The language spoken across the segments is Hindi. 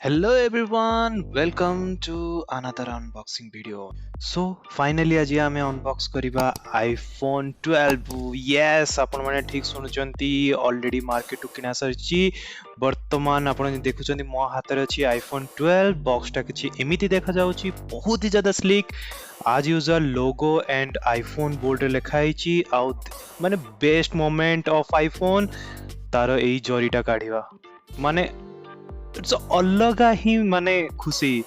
Hello everyone, welcome to another unboxing video. So finally आज आमे unbox करिबा iPhone 12. Yes, आपण माने ठीक सुनुचंती ऑलरेडी मार्केट टू किना सरची वर्तमान आपण देखुचंती मो हातर अछि iPhone 12 बॉक्स टा किछि एमिति देखा जाउची बहुत ही ज्यादा स्लिक आज user logo and iPhone board रे लिखा आइची आउ माने बेस्ट मोमेंट ऑफ iPhone तार एई जरीटा काढिबा माने इट्स अलगा ही माने खुशी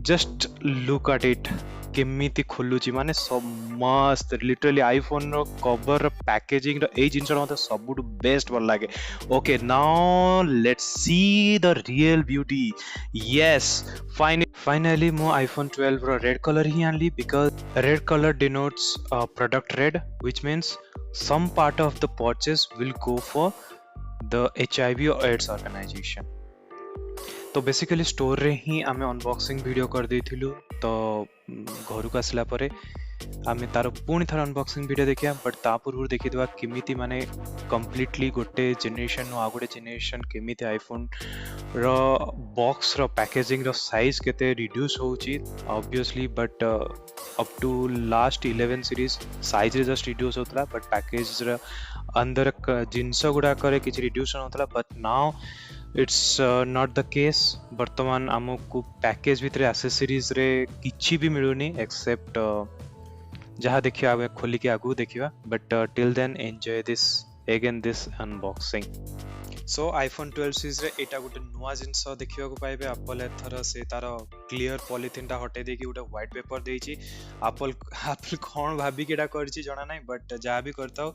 जस्ट लुक एट इट केमिति खोलुची माने सब मस्त लिटरली आईफोन रो कवर पैकेजिंग रो ए जिंस मते सबुट बेस्ट भल लागे okay now let's see the real beauty yes finally मो आईफोन 12 रो रेड कलर ही आनली because red colour denotes product red which means some part of the purchase will go for the HIV or AIDS organization. तो बेसिकली स्टोर रे ही आमे अनबॉक्सिंग वीडियो कर देथिलु तो घर को आसला परे आमे तार पुणी थर अनबॉक्सिंग वीडियो देखिया बट ता पूर्व देखि देबा केमिति माने कंप्लीटली गोटे जनरेशन नो आ गोटे जनरेशन केमिति आईफोन रो बॉक्स रो पैकेजिंग रो साइज केते रिड्यूस होउची obviously but up to last 11 series size रे जस्ट रिड्यूस होतला बट पैकेज रो अंदर जिंस गुडा करे किछ रिड्यूस होतला but now it's not the case वर्तमान आमको पैकेज भितर एक्सेसरीज रे किछि भी मिलुनी एक्सेप्ट जहाँ देखिए आगे खोली के आगु देखिबा but till then enjoy this again this unboxing so iPhone 12 series रे एटा गोटे नुवा जिंस देखिबा को पाइबे एप्पल एथर से तार क्लियर पॉलिथिन टा हटे देकी गोटे व्हाइट पेपर देइची एप्पल कोन भाबी केडा करची जणा नै बट जहाँ भी करताओ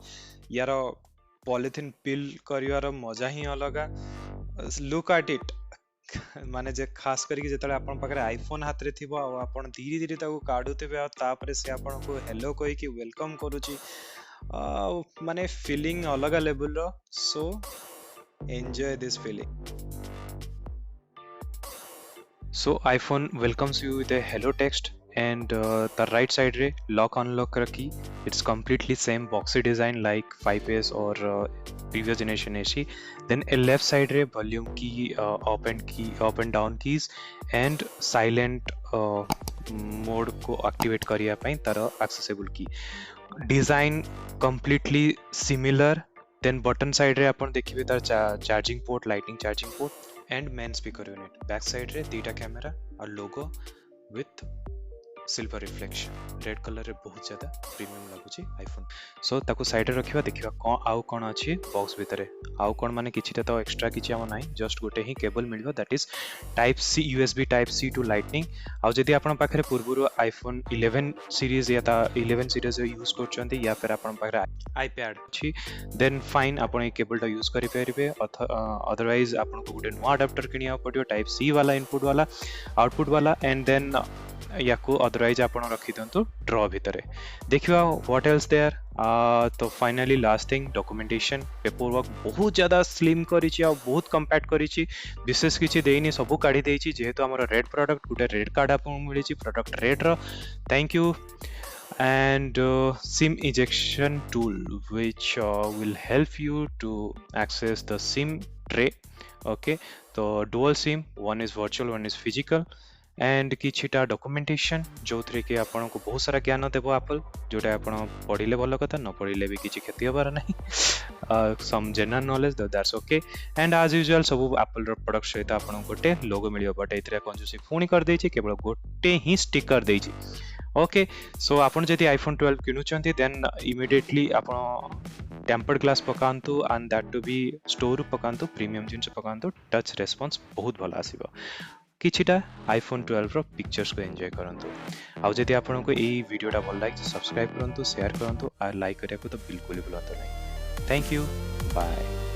यार पॉलिथिन पील करिवार मजा ही अलगा लुक एट इट माने जे खास करके जेतले आपन पाखरे आईफोन हाथ रे थिबो आ आपन धीरे धीरे ताको काढुतेबे आ तापरे से आपन को हेलो कहि कि वेलकम करूची माने फीलिंग अलग लेवल रो so enjoy this feeling so iPhone welcomes you with a hello text and the right side रे lock unlock key it's completely same boxy design like 5s or previous generation AC then a left side रे volume key up and down keys and silent mode को activate करिया पई तार accessible key design completely similar then button side रे अपन देखिबे तार charging port lightning charging port and main speaker unit back side रे दीटा कैमरा और logo with silver reflection red colour रे बहुत ज्यादा प्रीमियम लागुची आईफोन सो ताको साइड रे रखिबा देखिबा कोन आउ कोन अछि बॉक्स भितरे आउ कोन माने किछिटा तो एक्स्ट्रा किछि हम नाही जस्ट गोटे ही केबल मिलबो that is type C USB type C to lightning आउ जदी आपन पाखरे पूर्वरु आईफोन 11 सीरीज या ता 11 सीरीज यूज करचंती या फिर आपन पाखरे आईपैड अछि देन फाइन आपन ए केबल टा यूज करि परिबे अदरवाइज आपन को गोटे नो अडाप्टर किनिया पडियो टाइप सी वाला इनपुट वाला आउटपुट वाला एंड देन या को अदरवाइज आपण रखी दंतु ड्रॉ भितरे देखिबा व्हाट एल्स देयर तो finally last thing documentation paper work बहुत ज्यादा स्लिम करिछि आ बहुत कंपैक्ट करिछि विशेष किछि देइनी सब काढी देइछि जेहेतु हमर रेड प्रोडक्ट गुटे रेड कार्ड आपन मिलिछि प्रोडक्ट रेड रो thank you and SIM ejection tool which will help you to access the SIM tray okay so dual SIM one is virtual one is physical and किछिटा डॉक्यूमेंटेशन जो थरे के आपन को बहुत सारा ज्ञान देबो एप्पल जोटा आपन पढिले भलो कथा न पढिले भी किछि क्षति होबार नाही some general knowledge that's okay and as usual सब एप्पल रो प्रोडक्ट सहित आपन गोटे लोगो मिलियो बट एथरे कंजूसी फोनी कर देछि केवल गोटे ही स्टिकर देछि ओके सो आपन जति आईफोन 12 किनुचंती देन इमीडिएटली आपन टेम्पर्ड ग्लास पकांतु and that too be store पकांतु प्रीमियम जिंस पकांतु टच रेस्पॉन्स बहुत भल आसीबो किछिटा आईफोन 12 रो पिक्चर्स को एंजॉय करंतु आ जदि आपन को एई वीडियोटा भल लागे सब्सक्राइब करंतु शेयर करंतु और लाइक करिया को तो बिल्कुल भूलंतु नहीं थैंक यू बाय